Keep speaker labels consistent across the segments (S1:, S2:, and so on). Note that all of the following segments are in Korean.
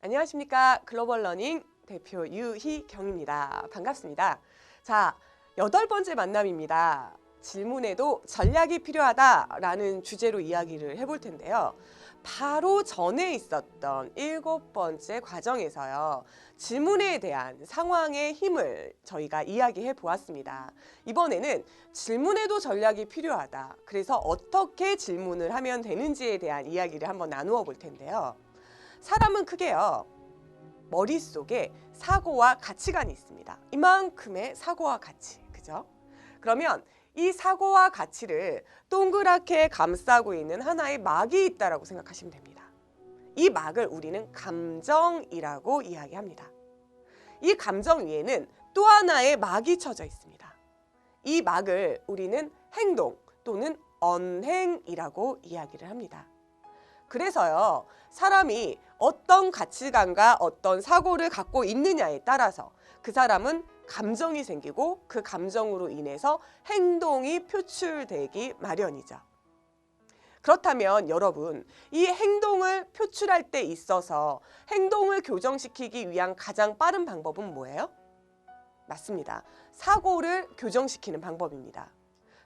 S1: 안녕하십니까. 글로벌 러닝 대표 유희경입니다. 반갑습니다. 자, 8번째 만남입니다. 질문에도 전략이 필요하다라는 주제로 이야기를 해볼 텐데요. 바로 전에 있었던 7번째 과정에서요. 질문에 대한 상황의 힘을 저희가 이야기해 보았습니다. 이번에는 질문에도 전략이 필요하다. 그래서 어떻게 질문을 하면 되는지에 대한 이야기를 한번 나누어 볼 텐데요. 사람은 크게요. 머릿속에 사고와 가치관이 있습니다. 이만큼의 사고와 가치, 그죠? 그러면 이 사고와 가치를 동그랗게 감싸고 있는 하나의 막이 있다라고 생각하시면 됩니다. 이 막을 우리는 감정이라고 이야기합니다. 이 감정 위에는 또 하나의 막이 쳐져 있습니다. 이 막을 우리는 행동 또는 언행이라고 이야기를 합니다. 그래서요, 사람이 어떤 가치관과 어떤 사고를 갖고 있느냐에 따라서 그 사람은 감정이 생기고 그 감정으로 인해서 행동이 표출되기 마련이죠. 그렇다면 여러분, 이 행동을 표출할 때 있어서 행동을 교정시키기 위한 가장 빠른 방법은 뭐예요? 맞습니다. 사고를 교정시키는 방법입니다.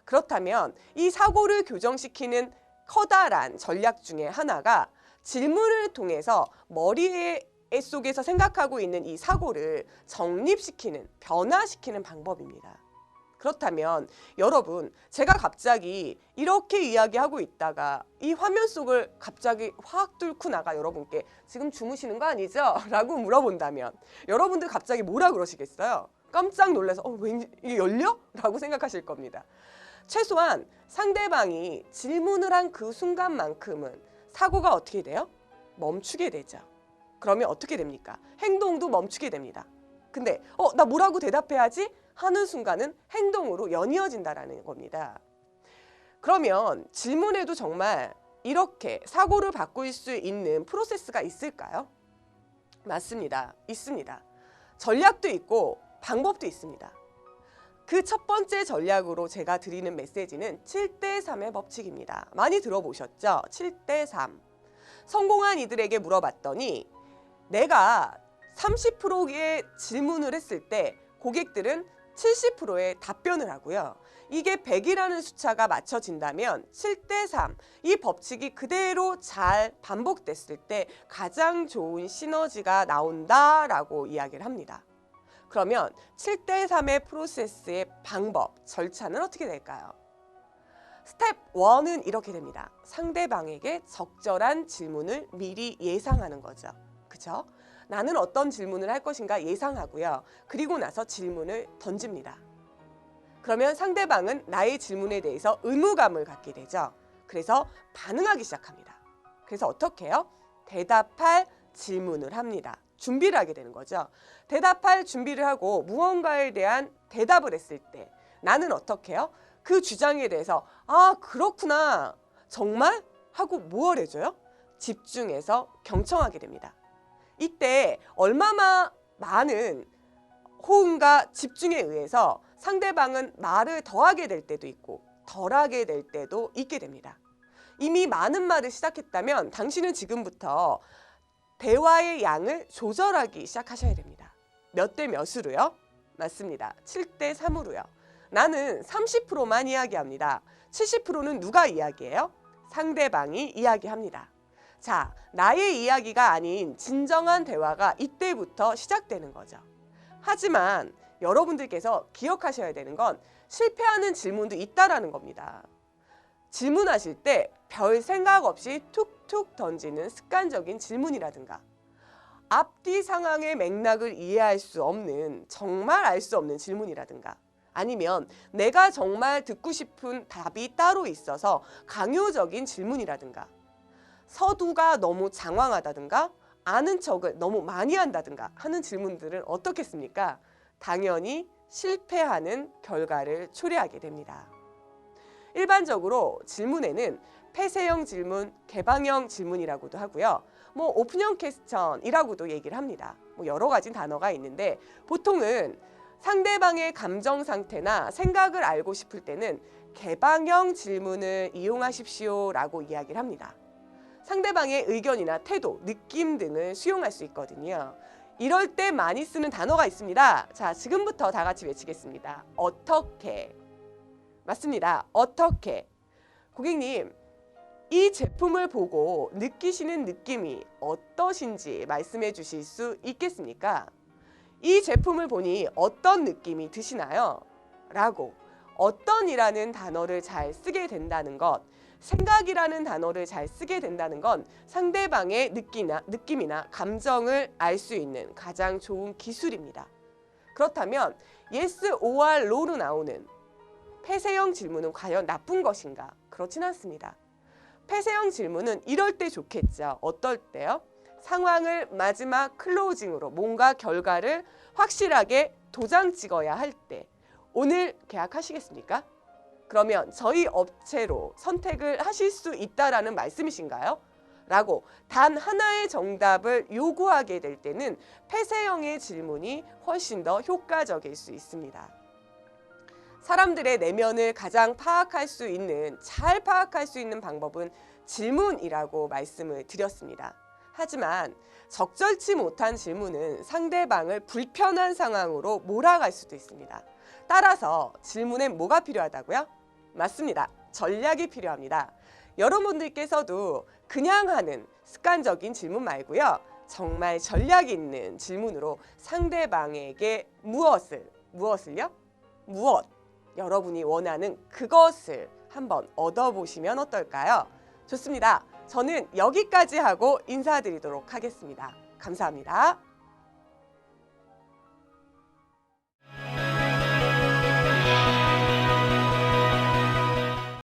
S1: 그렇다면 이 사고를 교정시키는 커다란 전략 중에 하나가 질문을 통해서 머리 속에서 생각하고 있는 이 사고를 정립시키는, 변화시키는 방법입니다. 그렇다면 여러분, 제가 갑자기 이렇게 이야기하고 있다가 이 화면 속을 갑자기 확 뚫고 나가 여러분께 지금 주무시는 거 아니죠? 라고 물어본다면 여러분들 갑자기 뭐라 그러시겠어요? 깜짝 놀라서 왠지 이게 열려? 라고 생각하실 겁니다. 최소한 상대방이 질문을 한 그 순간만큼은 사고가 어떻게 돼요? 멈추게 되죠. 그러면 어떻게 됩니까? 행동도 멈추게 됩니다. 근데 나 뭐라고 대답해야지? 하는 순간은 행동으로 연이어진다라는 겁니다. 그러면 질문에도 정말 이렇게 사고를 바꿀 수 있는 프로세스가 있을까요? 맞습니다. 있습니다. 전략도 있고 방법도 있습니다. 그 첫 번째 전략으로 제가 드리는 메시지는 7대3의 법칙입니다. 많이 들어보셨죠? 7대3. 성공한 이들에게 물어봤더니 내가 30%의 질문을 했을 때 고객들은 70%의 답변을 하고요. 이게 100이라는 숫자가 맞춰진다면 7대3, 이 법칙이 그대로 잘 반복됐을 때 가장 좋은 시너지가 나온다라고 이야기를 합니다. 그러면 7대3의 프로세스의 방법, 절차는 어떻게 될까요? 스텝 1은 이렇게 됩니다. 상대방에게 적절한 질문을 미리 예상하는 거죠. 그죠? 나는 어떤 질문을 할 것인가 예상하고요. 그리고 나서 질문을 던집니다. 그러면 상대방은 나의 질문에 대해서 의무감을 갖게 되죠. 그래서 반응하기 시작합니다. 그래서 어떻게 해요? 대답할 질문을 합니다. 준비를 하게 되는 거죠. 대답할 준비를 하고 무언가에 대한 대답을 했을 때 나는 어떻게 해요? 그 주장에 대해서 그렇구나, 정말? 하고 뭘 해줘요? 집중해서 경청하게 됩니다. 이때 얼마나 많은 호응과 집중에 의해서 상대방은 말을 더하게 될 때도 있고 덜하게 될 때도 있게 됩니다. 이미 많은 말을 시작했다면 당신은 지금부터 대화의 양을 조절하기 시작하셔야 됩니다. 몇 대 몇으로요? 맞습니다. 7대3으로요. 나는 30%만 이야기합니다. 70%는 누가 이야기해요? 상대방이 이야기합니다. 자, 나의 이야기가 아닌 진정한 대화가 이때부터 시작되는 거죠. 하지만 여러분들께서 기억하셔야 되는 건 실패하는 질문도 있다라는 겁니다. 질문하실 때 별 생각 없이 툭툭 던지는 습관적인 질문이라든가 앞뒤 상황의 맥락을 이해할 수 없는, 정말 알 수 없는 질문이라든가 아니면 내가 정말 듣고 싶은 답이 따로 있어서 강요적인 질문이라든가 서두가 너무 장황하다든가 아는 척을 너무 많이 한다든가 하는 질문들은 어떻겠습니까? 당연히 실패하는 결과를 초래하게 됩니다. 일반적으로 질문에는 폐쇄형 질문, 개방형 질문이라고도 하고요. 오픈형 퀘스천이라고도 얘기를 합니다. 여러 가지 단어가 있는데 보통은 상대방의 감정 상태나 생각을 알고 싶을 때는 개방형 질문을 이용하십시오라고 이야기를 합니다. 상대방의 의견이나 태도, 느낌 등을 수용할 수 있거든요. 이럴 때 많이 쓰는 단어가 있습니다. 자, 지금부터 다 같이 외치겠습니다. 어떻게. 맞습니다. 어떻게. 고객님, 이 제품을 보고 느끼시는 느낌이 어떠신지 말씀해 주실 수 있겠습니까? 이 제품을 보니 어떤 느낌이 드시나요? 라고 어떤이라는 단어를 잘 쓰게 된다는 것, 생각이라는 단어를 잘 쓰게 된다는 건 상대방의 느낌이나 감정을 알 수 있는 가장 좋은 기술입니다. 그렇다면 yes or no로 나오는 폐쇄형 질문은 과연 나쁜 것인가? 그렇진 않습니다. 폐쇄형 질문은 이럴 때 좋겠죠. 어떨 때요? 상황을 마지막 클로징으로 뭔가 결과를 확실하게 도장 찍어야 할 때. 오늘 계약하시겠습니까? 그러면 저희 업체로 선택을 하실 수 있다라는 말씀이신가요? 라고 단 하나의 정답을 요구하게 될 때는 폐쇄형의 질문이 훨씬 더 효과적일 수 있습니다. 사람들의 내면을 가장 잘 파악할 수 있는 방법은 질문이라고 말씀을 드렸습니다. 하지만 적절치 못한 질문은 상대방을 불편한 상황으로 몰아갈 수도 있습니다. 따라서 질문엔 뭐가 필요하다고요? 맞습니다. 전략이 필요합니다. 여러분들께서도 그냥 하는 습관적인 질문 말고요. 정말 전략이 있는 질문으로 상대방에게 무엇을요? 무엇? 여러분이 원하는 그것을 한번 얻어보시면 어떨까요? 좋습니다. 저는 여기까지 하고 인사드리도록 하겠습니다. 감사합니다.